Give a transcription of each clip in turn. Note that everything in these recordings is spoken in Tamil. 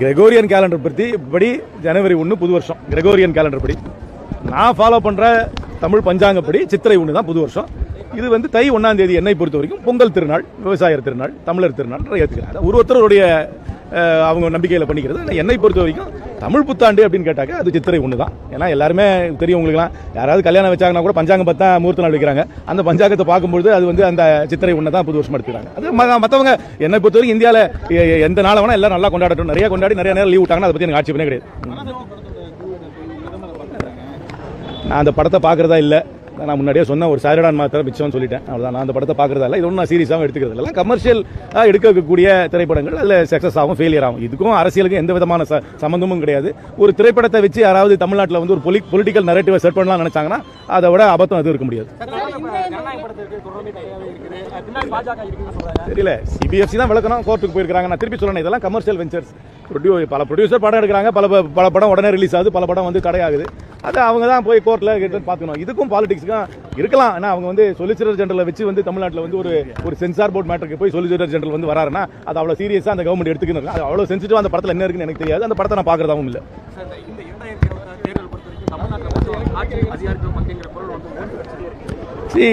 கிரெகோரியன் கேலண்டர் படி ஜனவரி 1 புது வருஷம். கிரெகோரியன் கேலண்டர் படி நான் ஃபாலோ பண்ற தமிழ் பஞ்சாங்கப்படி சித்திரை 1 தான் புது வருஷம். இது வந்து தை 1ஆம் தேதி என்னை பொறுத்த வரைக்கும் பொங்கல் திருநாள், விவசாயர் திருநாள், தமிழர் திருநாள் ஏற்றுக்கிறாங்க. ஒருத்தருடைய அவங்க நம்பிக்கையில் பண்ணிக்கிறது. என்னை பொறுத்த வரைக்கும் தமிழ் புத்தாண்டு அப்படின்னு கேட்டாக்க அது சித்திரை 1 தான். ஏன்னா எல்லாருமே தெரியும் உங்களுக்குலாம், யாராவது கல்யாணம் வச்சாங்கன்னா கூட பஞ்சாங்கம் பார்த்தா முகூர்த்த நாள் வைக்கிறாங்க. அந்த பஞ்சாங்கத்தை பார்க்கும்போது அது வந்து அந்த சித்திரை 1 தான் புது வருஷம் எடுத்துக்கிறாங்க. அது மற்றவங்க என்னை பொறுத்த வரைக்கும் இந்தியாவில் எந்த நாளை வேணா எல்லாரும் நல்லா கொண்டாடட்டும். நிறைய கொண்டாடி நிறைய நேரம் லீவ் விட்டாங்கன்னா அதை பற்றி எனக்கு ஆட்சி பண்ணே கிடையாது. நான் அந்த படத்தை பார்க்குறதா இல்லை. நான் முன்னாடியே சொன்ன ஒரு சாரிடான் மாத்திரம் மிச்சம்னு சொல்லிட்டேன். அவ்வளோதான். நான் அந்த படத்தை பார்க்குறதா இல்லை. இது ஒன்றும் நான் சீரியஸாகவும் எடுத்துக்கிறது இல்லை. கமர்ஷியல் எடுக்கக்கூடிய திரைப்படங்கள் அதில் சக்ஸஸ் ஆகும், ஃபெயிலியர் ஆகும். இதுக்கும் அரசியலுக்கும் எந்த விதமான சம்பந்தமும் கிடையாது. ஒரு திரைப்படத்தை வச்சு யாராவது தமிழ்நாட்டில் வந்து ஒரு பொலிட்டிக்கல் நரேட்டிவை செட் பண்ணலாம் நினைச்சாங்கன்னா அதை விட அபத்தம் எதுவும் இருக்க முடியாது. தெரியல, சிபிஎஃப்சி தான் விளக்கணும், கோர்ட்டுக்கு போயிருக்காங்க. நான் திருப்பி சொல்லணும், இதெல்லாம் கமர்ஷியல் வெஞ்சர்ஸ். பல ப்ரொடியூசர் படம் எடுக்கிறாங்க, பல படம் உடனே ரிலீஸ் ஆகுது, பல படம் வந்து தடையாகுது. அது அவங்க தான் போய் கோர்ட்டில் பார்க்கணும். இதுக்கும் பாலிடிக்ஸ்க்கும் இருக்கலாம். ஏன்னா அவங்க வந்து சொலிசிட்டர் ஜெனரலை வச்சு வந்து தமிழ்நாட்டில் வந்து ஒரு சென்சார் போர்ட் மேட்டருக்கு போய் சொலிசிட்டர் ஜெனரல் வந்து வராருன்னா அது அவ்வளோ சீரியஸாக அந்த கவர்மெண்ட் எடுத்துக்கணும். அது அவ்வளோ சென்சிட்டிவ் அந்த படத்தில் என்ன இருக்குன்னு எனக்கு தெரியாது. அந்த படத்தை நான் பார்க்குறதாவும் இல்லை.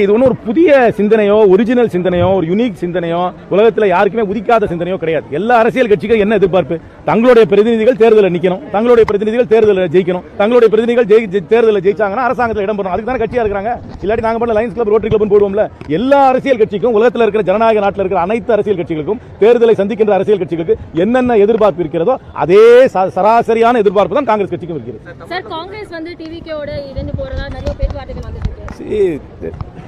இது ஒன்றும் ஒரு புதிய சிந்தனையோ, ஒரிஜினல் சிந்தனையோ, ஒரு யூனிக் சிந்தனையோ, உலகத்தில் யாருக்குமே உதிக்காத சிந்தனையோ கிடையாது. எல்லா அரசியல் கட்சிகள் என்ன எதிர்பார்ப்பு? தங்களுடைய பிரதிநிதிகள் தேர்தலில் நிற்கணும், தங்களுடைய பிரதிநிதிகள் தேர்தலில் ஜெயிக்கணும், தங்களுடைய பிரதிநிதிகள் தேர்தலில் ஜெயிச்சாங்கன்னா அரசாங்கத்தில் இடம் பெறணும். அதுக்கு தானே கட்சியா இருக்காங்க. இல்லாட்டி நாங்கள் பண்ண லைன்ஸ் கிளப், ரோட்டரி கிளப் போடுவோம்ல. எல்லா அரசியல் கட்சிக்கும், உலகத்தில் இருக்கிற ஜனநாயக நாட்டில் இருக்கிற அனைத்து அரசியல் கட்சிகளுக்கும், தேர்தலை சந்திக்கின்ற அரசியல் கட்சிகளுக்கு என்னென்ன எதிர்பார்ப்பு இருக்கிறதோ அதே சராசரியான எதிர்பார்ப்பு தான் காங்கிரஸ் கட்சிக்கும் இருக்கிறது. காங்கிரஸ் வந்து டிவிகேவோட இணைந்து போறதா நிறைய பேச்சுவார்த்தைகள் வந்துட்டு.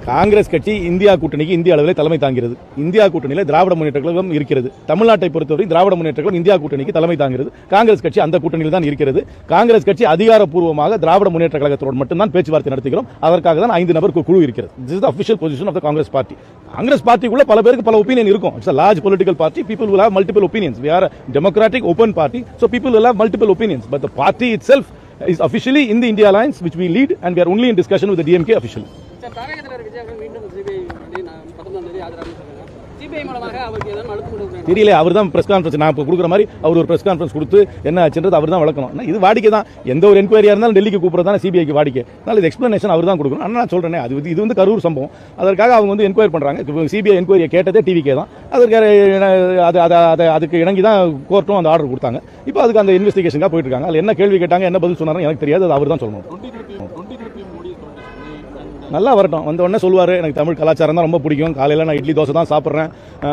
காங்கிரஸ் கட்சி இந்தியா கூட்டணிக்கு இந்திய அளவில் தலைமை தாங்கிறது. இந்தியா கூட்டணியில் திராவிட முன்னேற்ற கழகம் இருக்கிறது. தமிழ்நாட்டை பொறுத்தவரை திராவிட முன்னேற்ற கழகம் இந்தியா கூட்டணிக்கு தலைமை தாங்கிறது. காங்கிரஸ் கட்சி அந்த கூட்டணியில் தான் இருக்கிறது. காங்கிரஸ் கட்சி அதிகாரப்பூர்வமாக திராவிட முன்னேற்ற கழகத்தோடு மட்டும்தான் பேச்சுவார்த்தை நடத்துகிறோம். அதற்காக தான் 5 நபர் குழு இருக்கிறது. This is the official position of the Congress party. Congress பார்ட்டிக்குள்ள பல பேருக்கு பல ஒப்பீனியன் இருக்கும். It's a large political party. People will have multiple opinions. We are a democratic, open party. So people will have multiple opinions. But the party itself is officially in the India Alliance, which we lead, and we are only in discussion with the DMK officially. தெரியல, அவர் தான் பிரஸ் கான்ஃபரன்ஸ் நான் இப்போ கொடுக்குற மாதிரி அவர் ஒரு பிரஸ் கான்ஃபரன்ஸ் கொடுத்து என்ன ஆச்சுன்றது அவர் தான் வளர்க்கணும். இது வாடிக்கை தான். எந்த ஒரு என்கொயரியா இருந்தாலும் டெல்லிக்கு கூப்பிடுறதா சிபிஐக்கு வாடிக்கை. அதனால இது எக்ஸ்பிளனேஷன் அவர் தான் கொடுக்கணும். ஆனால் நான் சொல்றேன், இது வந்து கரூர் சம்பவம். அதற்காக அவங்க வந்து என்கொயரி பண்றாங்க. சிபிஐ என்கொயரியை கேட்டதே டிவிக்கே தான். அதுக்கு இணங்கி தான் கோர்ட்டும் அந்த ஆர்டர் கொடுத்தாங்க. இப்போ அதுக்கு அந்த இன்வெஸ்டிகேஷனாக போயிட்டு இருக்காங்க. அதில் என்ன கேள்வி கேட்டாங்க, என்ன பதில் சொன்னாங்க எனக்கு தெரியாது. அது அவர் தான் சொல்லணும். நல்லா வரட்டும், வந்த உடனே சொல்லுவார், எனக்கு தமிழ் கலாச்சாரம் தான் ரொம்ப பிடிக்கும். காலையில் நான் இட்லி தோசை தான் சாப்பிட்றேன்,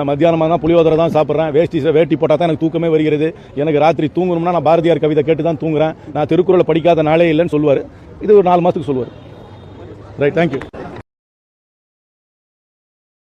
மத்தியானமாக தான் புளியோதரை தான் சாப்பிட்றேன், வேட்டி போட்டால் தான் எனக்கு தூக்கமே வருகிறது, எனக்கு ராத்திரி தூங்கணும்னா நான் பாரதியார் கவிதை கேட்டு தான் தூங்குறேன், நான் திருக்குறளை படிக்காத நாளே இல்லைன்னு சொல்லுவார். இது ஒரு 4 மாதத்துக்கு சொல்லுவார். Right, thank you.